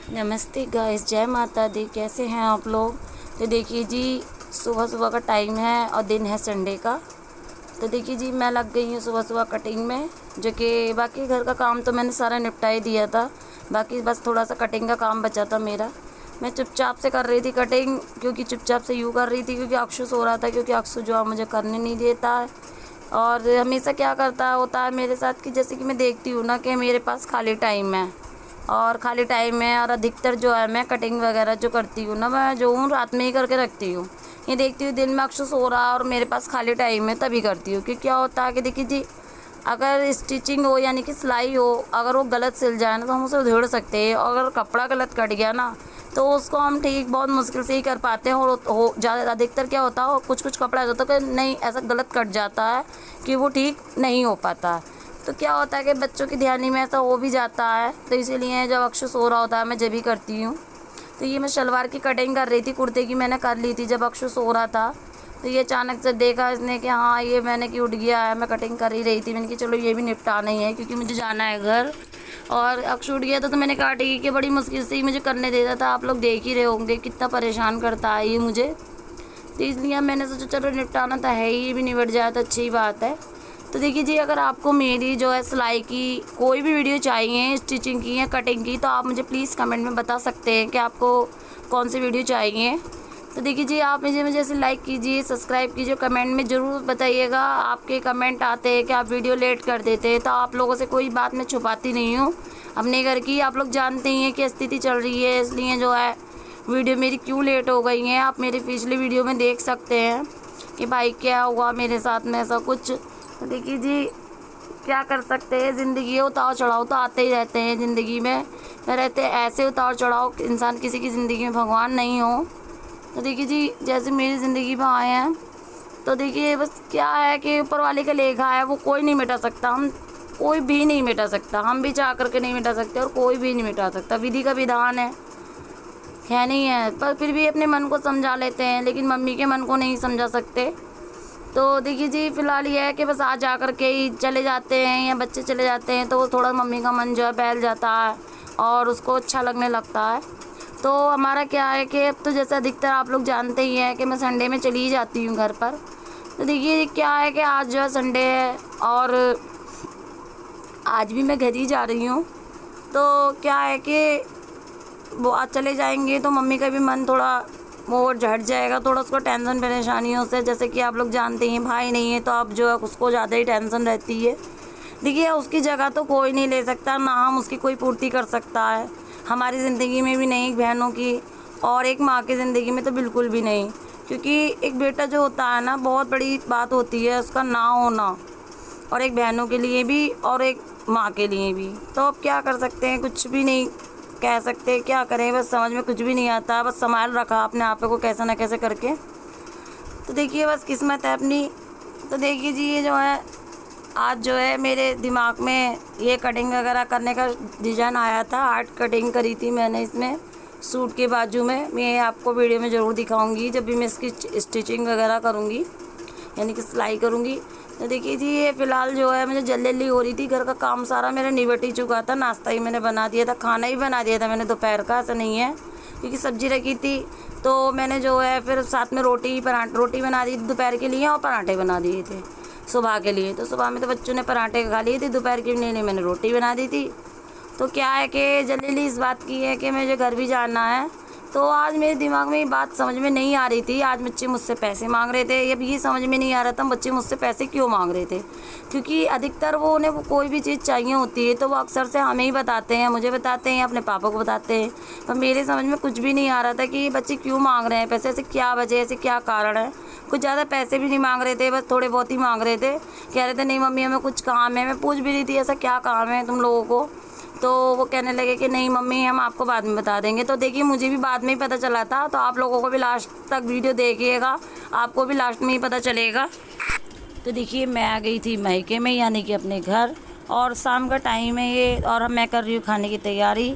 नमस्ते गाइस, जय माता दी। कैसे हैं आप लोग। तो देखिए जी, सुबह सुबह का टाइम है और दिन है संडे का। तो देखिए जी, मैं लग गई हूँ सुबह सुबह कटिंग में, जो कि बाकी घर का काम तो मैंने सारा निपटा ही दिया था। बाकी बस थोड़ा सा कटिंग का काम बचा था मेरा। मैं चुपचाप से कर रही थी कटिंग, क्योंकि चुपचाप से यूँ कर रही थी क्योंकि अक्षु सो रहा था, क्योंकि अक्षु जो है मुझे करने नहीं देता है। और हमेशा क्या करता होता है मेरे साथ कि जैसे कि मैं देखती हूँ ना कि मेरे पास खाली टाइम है और खाली टाइम में और अधिकतर जो है मैं कटिंग वगैरह जो करती हूँ ना, मैं जो हूँ रात में ही करके रखती हूँ। ये देखती हूँ दिन में अक्सर सो रहा है और मेरे पास खाली टाइम है तभी करती हूँ। क्योंकि क्या होता है कि देखिए जी, अगर स्टिचिंग हो यानी कि सिलाई हो, अगर वो गलत सिल जाए ना तो हम उसे उधेड़ सकते हैं। और अगर कपड़ा गलत कट गया ना तो उसको हम ठीक बहुत मुश्किल से ही कर पाते हैं। और हो ज़्यादा अधिकतर क्या होता है, कुछ कुछ कपड़ा ऐसा होता है कि नहीं, ऐसा गलत कट जाता है कि वो ठीक नहीं हो पाता है। तो क्या होता है कि बच्चों की ध्यानी में ऐसा हो भी जाता है, तो इसीलिए जब अक्षु सो रहा होता है मैं जब भी करती हूँ। तो ये मैं शलवार की कटिंग कर रही थी, कुर्ते की मैंने कर ली थी जब अक्षु सो रहा था। तो ये अचानक से देखा इसने कि हाँ ये मैंने कि उठ गया है, मैं कटिंग कर ही रही थी। मैंने कि चलो ये भी निपटाना ही है क्योंकि मुझे जाना है घर। और अक्षु उठ गया था तो मैंने कहा ठीक है, कि बड़ी मुश्किल से ही मुझे करने देता था। आप लोग देख ही रहे होंगे कितना परेशान करता है ये मुझे। तो इसलिए मैंने सोचा चलो निपटाना तो है ही, ये भी निपट जाए तो अच्छी बात है। तो देखिए जी, अगर आपको मेरी जो है सिलाई की कोई भी वीडियो चाहिए, स्टिचिंग की या कटिंग की, तो आप मुझे प्लीज़ कमेंट में बता सकते हैं कि आपको कौन सी वीडियो चाहिए। तो देखिए जी, आप मुझे ऐसे लाइक कीजिए, सब्सक्राइब कीजिए, कमेंट में ज़रूर बताइएगा। आपके कमेंट आते हैं कि आप वीडियो लेट कर देते हैं, तो आप लोगों से कोई बात मैं छुपाती नहीं हूँ अपने घर की। आप लोग जानते ही हैं कि स्थिति चल रही है, इसलिए जो है वीडियो मेरी क्यों लेट हो गई हैं। आप मेरी पिछली वीडियो में देख सकते हैं कि भाई क्या हुआ मेरे साथ में ऐसा कुछ। तो देखिए जी, क्या कर सकते हैं, ज़िंदगी उतार चढ़ाव तो आते ही रहते हैं ज़िंदगी में रहते ऐसे उतार चढ़ाव। इंसान किसी की ज़िंदगी में भगवान नहीं हो। तो देखिए जी, जैसे मेरी ज़िंदगी में आए हैं, तो देखिए बस क्या है कि ऊपर वाले का लेखा है, वो कोई नहीं मिटा सकता। हम कोई भी नहीं मिटा सकता, हम भी चाह करके नहीं मिटा सकते और कोई भी नहीं मिटा सकता। विधि का विधान है नहीं है, पर फिर भी अपने मन को समझा लेते हैं, लेकिन मम्मी के मन को नहीं समझा सकते। तो देखिए जी, फ़िलहाल ये है कि बस आ जा कर के ही चले जाते हैं या बच्चे चले जाते हैं तो थोड़ा मम्मी का मन जो है बहल जाता है और उसको अच्छा लगने लगता है। तो हमारा क्या है कि अब तो जैसे अधिकतर आप लोग जानते ही हैं कि मैं संडे में चली ही जाती हूँ घर पर। तो देखिए क्या है कि आज जो है संडे है और आज भी मैं घर ही जा रही हूँ। तो क्या है कि वो आज चले जाएंगे तो मम्मी का भी मन थोड़ा वो झट जाएगा, थोड़ा उसको टेंशन परेशानियों से। जैसे कि आप लोग जानते हैं भाई नहीं है तो अब जो है उसको ज़्यादा ही टेंशन रहती है। देखिए उसकी जगह तो कोई नहीं ले सकता, ना हम उसकी कोई पूर्ति कर सकता है। हमारी ज़िंदगी में भी नहीं, बहनों की और एक माँ की ज़िंदगी में तो बिल्कुल भी नहीं। क्योंकि एक बेटा जो होता है ना, बहुत बड़ी बात होती है उसका ना होना, और एक बहनों के लिए भी और एक माँ के लिए भी। तो अब क्या कर सकते हैं, कुछ भी नहीं कह सकते, क्या करें, बस समझ में कुछ भी नहीं आता। बस संभाल रखा अपने आप को कैसे ना कैसे करके। तो देखिए बस किस्मत है अपनी। तो देखिए जी, ये जो है आज जो है मेरे दिमाग में ये कटिंग वगैरह करने का डिज़ाइन आया था। आर्ट कटिंग करी थी मैंने इसमें सूट के बाजू में। मैं आपको वीडियो में ज़रूर दिखाऊंगी जब भी मैं इसकी स्टिचिंग वगैरह करूँगी, यानी कि सिलाई करूँगी। तो देखिए जी, ये फ़िलहाल जो है मुझे जल्दी हो रही थी, घर का काम सारा मेरा निपट ही चुका था। नाश्ता ही मैंने बना दिया था, खाना ही बना दिया था मैंने दोपहर का, ऐसा नहीं है क्योंकि सब्ज़ी रखी थी। तो मैंने जो है फिर साथ में रोटी बना दी दोपहर के लिए और पराठे बना दिए थे सुबह के लिए। तो सुबह में तो बच्चों ने पराठे खा लिए थे, दोपहर के लिए मैंने रोटी बना दी थी। तो क्या है कि जल्दी इस बात की है कि मुझे घर भी जाना है। तो आज मेरे दिमाग में ये बात समझ में नहीं आ रही थी। आज बच्चे मुझसे पैसे मांग रहे थे, अब ये समझ में नहीं आ रहा था बच्चे मुझसे पैसे क्यों मांग रहे थे। क्योंकि अधिकतर उन्हें कोई भी चीज़ चाहिए होती है तो वो अक्सर से हमें ही बताते हैं, मुझे बताते हैं, अपने पापा को बताते हैं। पर मेरे समझ में कुछ भी नहीं आ रहा था कि ये बच्चे क्यों मांग रहे हैं पैसे, ऐसे क्या वजह, ऐसे क्या कारण है। कुछ ज़्यादा पैसे भी नहीं मांग रहे थे, बस थोड़े बहुत ही मांग रहे थे। कह रहे थे नहीं मम्मी हमें कुछ काम है। मैं पूछ भी रही थी ऐसा क्या काम है तुम लोगों को। तो वो कहने लगे कि नहीं मम्मी हम आपको बाद में बता देंगे। तो देखिए मुझे भी बाद में ही पता चला था, तो आप लोगों को भी लास्ट तक वीडियो देखिएगा, आपको भी लास्ट में ही पता चलेगा। तो देखिए मैं आ गई थी मायके में, यानी कि अपने घर, और शाम का टाइम है ये और मैं कर रही हूँ खाने की तैयारी।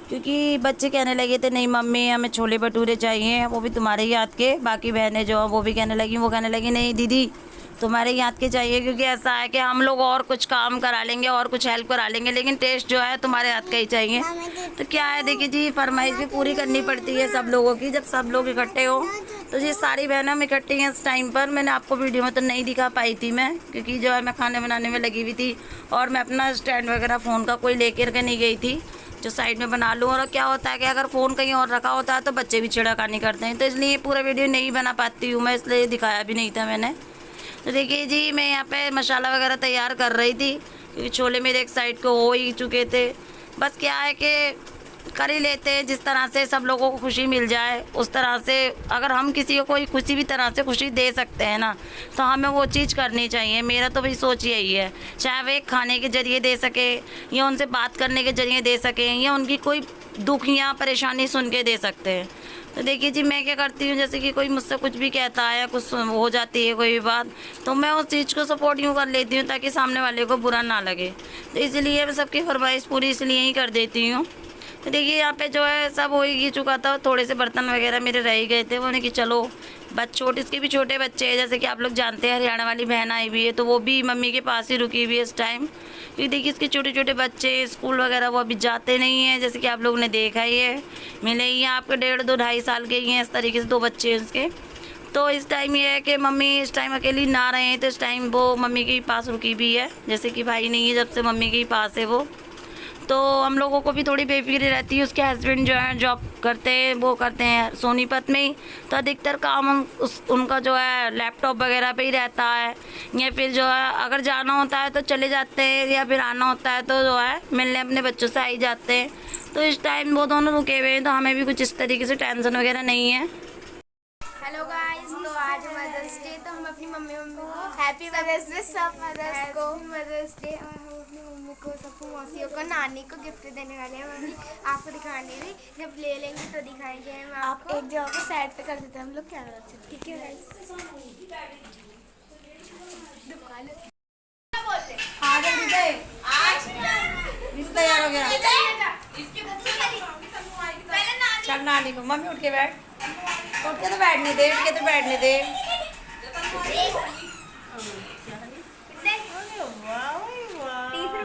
क्योंकि बच्चे कहने लगे थे नहीं मम्मी हमें छोले भटूरे चाहिए, वो भी तुम्हारे याद के। बाकी बहनें जो वो भी कहने लगी नहीं दीदी तुम्हारे याद के चाहिए, क्योंकि ऐसा है कि हम लोग और कुछ काम करा लेंगे और कुछ हेल्प करा लेंगे, लेकिन टेस्ट जो है तुम्हारे हाथ का ही चाहिए। तो क्या है, देखिए जी, फरमाइश भी पूरी करनी पड़ती है सब लोगों की। जब सब लोग इकट्ठे हो तो ये सारी बहनें हम इकट्ठी हैं इस टाइम पर। मैंने आपको वीडियो में तो नहीं दिखा पाई थी मैं, क्योंकि जो है मैं खाने बनाने में लगी हुई थी, और मैं अपना स्टैंड वगैरह फ़ोन का कोई लेकर के नहीं गई थी जो साइड में बना लूँ। और क्या होता है कि अगर फ़ोन कहीं और रखा होता है तो बच्चे भी छिड़ाकानी करते हैं, तो इसलिए पूरा वीडियो नहीं बना पाती हूँ मैं, इसलिए दिखाया भी नहीं था मैंने। तो देखिए जी, मैं यहाँ पे मसाला वगैरह तैयार कर रही थी, क्योंकि छोले मेरे एक साइड को हो ही चुके थे। बस क्या है कि कर ही लेते हैं, जिस तरह से सब लोगों को खुशी मिल जाए उस तरह से। अगर हम किसी को कोई किसी भी तरह से खुशी दे सकते हैं ना, तो हमें वो चीज़ करनी चाहिए। मेरा तो भाई सोच यही है, चाहे वे खाने के ज़रिए दे सके, या उनसे बात करने के ज़रिए दे सकें, या उनकी कोई दुख या परेशानी सुन के दे सकते हैं। तो देखिए जी, मैं क्या करती हूँ, जैसे कि कोई मुझसे कुछ भी कहता है या कुछ हो जाती है कोई भी बात, तो मैं उस चीज़ को सपोर्ट यूँ कर लेती हूँ ताकि सामने वाले को बुरा ना लगे। तो इसलिए मैं सबकी फरमाइश पूरी इसलिए ही कर देती हूँ। तो देखिए यहाँ पे जो है सब हो ही चुका था, थोड़े से बर्तन वगैरह मेरे रह ही गए थे। उन्हें कि चलो छोटे, इसके भी छोटे बच्चे हैं, जैसे कि आप लोग जानते हैं हरियाणा वाली बहन आई हुई है, तो वो भी मम्मी के पास ही रुकी हुई है इस टाइम। क्योंकि देखिए इसके छोटे छोटे बच्चे स्कूल वगैरह वो अभी जाते नहीं हैं, जैसे कि आप लोगों ने देखा ही है। मिले ही हैं आपके 1.5, 2, 2.5 साल के ही हैं, इस तरीके से 2 बच्चे हैं उसके। तो इस टाइम ये है कि मम्मी इस टाइम अकेली ना रहे, तो इस टाइम वो मम्मी के ही पास रुकी भी है। जैसे कि भाई नहीं है, जब से मम्मी के ही पास है वो, तो हम लोगों को भी थोड़ी बेफिक्री रहती है। उसके हस्बैंड जो है जॉब करते हैं, वो करते हैं सोनीपत में ही, तो अधिकतर काम उनका जो है लैपटॉप वगैरह पे ही रहता है, या फिर जो है अगर जाना होता है तो चले जाते हैं, या फिर आना होता है तो जो है मिलने अपने बच्चों से आ ही जाते हैं। तो इस टाइम वो दोनों रुके हुए हैं, तो हमें भी कुछ इस तरीके से टेंशन वगैरह नहीं है। हेलो गाइस, तो आज मदर्स डे, तो हम अपनी मम्मी को हैप्पी मदर्स डे, सब मदर्स को मदर्स डे, और हम अपनी मम्मी को, सबको, मौसियों को, नानी को गिफ्ट देने वाले हैं। मम्मी आपको दिखाने भी, जब ले लेंगे तो दिखाएंगे हम आपको। एक जगह को साइड पे कर देते हैं हम लोग, क्या रखते हैं, ठीक है गाइस। तैयार हो गया, चल नानी को, मम्मी उठ के बैठ, उठ के तो बैठने दे, उठ के तो बैठने दे।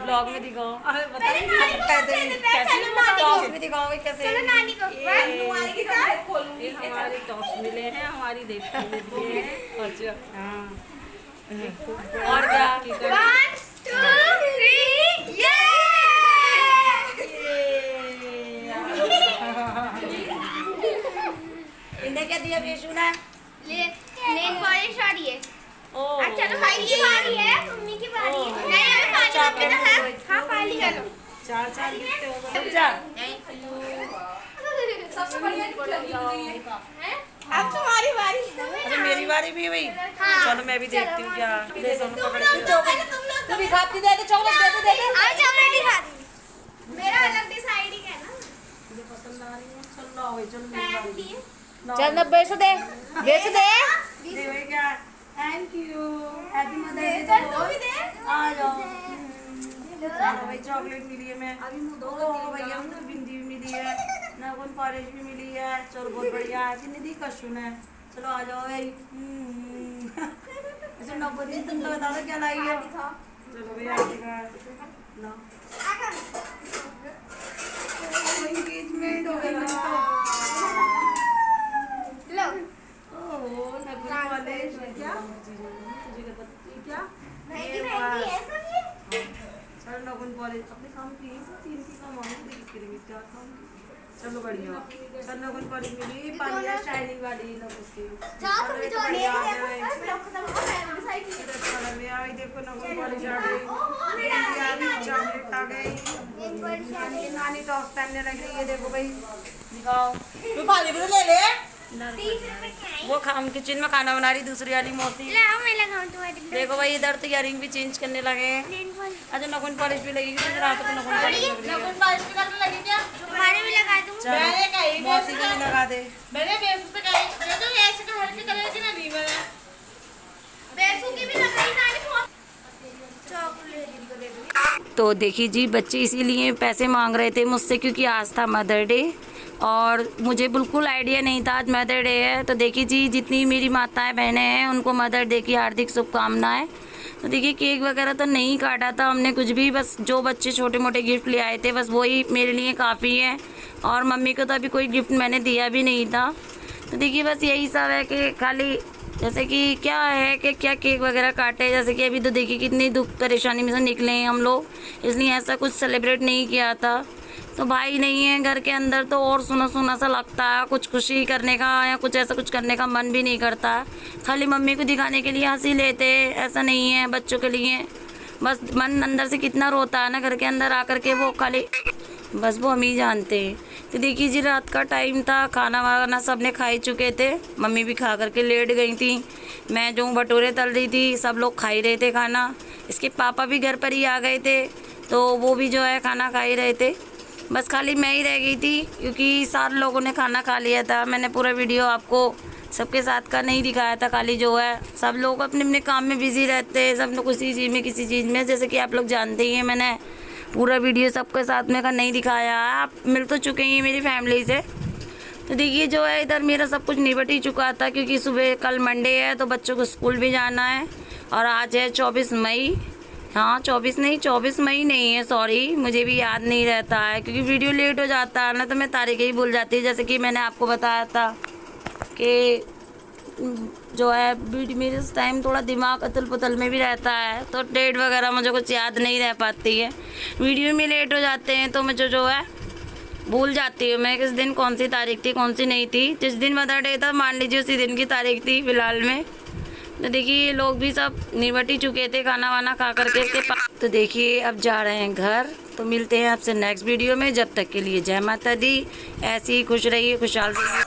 ब्लॉग में दिखाओ, टॉप्स में दिखाओगे कैसे? ये हमारे टॉप्स मिले हैं, हमारी देखते हैं। अच्छा हाँ, और क्या? 1, 2, 3, ये! इन्हें क्या दिया बेशु ने? नेल पॉलिश और ये। ओह, चलो भाई की बारी है, मम्मी की बारी है। नहीं हमें पानी पीना है। हाँ पानी चलो। 4 गिफ्ट हो गए। जा। सबसे बढ़िया अब तुम्हारी बारी है। अरे मेरी बारी भी हुई। हाँ। चलो मैं भी देखती हूँ क्या। ले सोनू तुम पकड़ लोग के। तुम भी खाती दे दे, चॉकलेट दे दे, दे दे। आज चॉकलेट दिखा दी। मेरा अलग डिसाइडिंग है ना। मुझे पसंद आ रही है। चल लो भाई, चल मेरी पैंट बारी। दिए। चल ना बेच दे, बेच दे। दे भाई क्या? Thank you, happy mother day. चल तू भी दे। आ जाओ। चलो भाई, चॉकलेट मिली है, मैं ओ भैया मुझे बिंदी भी मिली है, नाखून पॉलिश भी मिली है। चलो बहुत बढ़िया है, कितनी दी कशुन है। चलो आ जाओ भाई। अच्छा नौबरी, तुम तो बता दो क्या लाई है। चलो भैया लो, एंगेजमेंट हो गई लो। ओह नकली पॉलिश क्या? क्या? महंगी महंगी है सब ये। चलो नकुन पॉलिश अपने काम की 3 की काम आऊंगी, इसके लिए क्या काम। चलो बढ़िया, चल नकुन पॉलिश मिली, पानी है शाइनिंग वाली लोग उसकी। जाओ तुम जो ले ले देखो नकुन पॉलिश आ गई, चॉकलेट आ गई, नानी टॉप पहनने लगी है। देखो भाई दिखाओ, तू पानी भी तो ले ले। 30 रुपए की आई। वो हम किचन में खाना बना रही दूसरी वाली मौसी। लाओ मैं लगाऊं तुम्हारी। देखो भाई इधर तो इयरिंग भी चेंज करने लगे। अच्छा नकुन पॉलिश भी लगेगी, तो रात को नकुन पॉलिश लग रही है। नकुन पॉलिश भी करने लगी क्या? तुम्हारे भी लगा दूं। चलो मौसी को भी लगा दे। मैंने बेसु से कही ये तो ऐसे का हल्के कलर की ना दी मैंने। बेसू की भी लगाई नानी। चॉकलेट को दे दूं। तो देखिए जी, बच्चे इसीलिए पैसे मांग रहे थे मुझसे, क्योंकि आज था मदर डे। और मुझे बिल्कुल आइडिया नहीं था आज मदर डे है। तो देखिए जी, जितनी मेरी माताएं बहनें हैं उनको मदर डे की हार्दिक शुभकामनाएं। तो देखिए केक वगैरह तो नहीं काटा था हमने कुछ भी, बस जो बच्चे छोटे मोटे गिफ्ट ले आए थे बस वही मेरे लिए काफ़ी है। और मम्मी को तो अभी कोई गिफ्ट मैंने दिया भी नहीं था। तो देखिए बस यही सब है कि खाली जैसे कि क्या है कि क्या केक वगैरह काटे, जैसे कि अभी तो देखिए कितनी दुख परेशानी में से निकले हैं हम लोग, इसलिए ऐसा कुछ सेलिब्रेट नहीं किया था। तो भाई नहीं है घर के अंदर तो और सुना सुना सा लगता है, कुछ खुशी करने का या कुछ ऐसा कुछ करने का मन भी नहीं करता है। खाली मम्मी को दिखाने के लिए हंसी लेते, ऐसा नहीं है बच्चों के लिए। बस मन अंदर से कितना रोता है ना घर के अंदर आकर के, वो खाली बस वो हम ही जानते हैं। तो देखिए जी रात का टाइम था, खाना वाना सब ने खा ही चुके थे, मम्मी भी खा करके लेट गई थी। मैं जो भटूरे तल रही थी सब लोग खा ही रहे थे खाना। इसके पापा भी घर पर ही आ गए थे तो वो भी जो है खाना खा ही रहे थे। बस खाली मैं ही रह गई थी क्योंकि सारे लोगों ने खाना खा लिया था। मैंने पूरा वीडियो आपको सबके साथ का नहीं दिखाया था, खाली जो है सब लोग अपने अपने काम में बिज़ी रहते हैं, सब लोग उसी चीज़ में किसी चीज़ में, जैसे कि आप लोग जानते ही हैं मैंने पूरा वीडियो सबके साथ में का नहीं दिखाया है। आप मिल तो चुके हैं मेरी फैमिली से। तो देखिए जो है इधर मेरा सब कुछ निपट ही चुका था क्योंकि सुबह कल मंडे है तो बच्चों को स्कूल भी जाना है। और आज है 24 मई, हाँ 24 मई नहीं है, सॉरी मुझे भी याद नहीं रहता है क्योंकि वीडियो लेट हो जाता है ना तो मैं तारीखें ही भूल जाती है। जैसे कि मैंने आपको बताया था कि जो है मेरे इस टाइम थोड़ा दिमाग अतल पुतल में भी रहता है तो डेट वगैरह मुझे कुछ याद नहीं रह पाती है। वीडियो में लेट हो जाते हैं तो मुझे जो है भूल जाती हूँ मैं किस दिन कौन सी तारीख थी कौन सी नहीं थी। जिस दिन मदर डे था मान लीजिए उसी दिन की तारीख थी फ़िलहाल में। तो देखिए ये लोग भी सब निपट ही चुके थे खाना वाना खा करके इसके पास। तो देखिए अब जा रहे हैं घर, तो मिलते हैं आपसे नेक्स्ट वीडियो में। जब तक के लिए जय माता दी, ऐसे ही खुश रहिए, खुशहाल रहिए।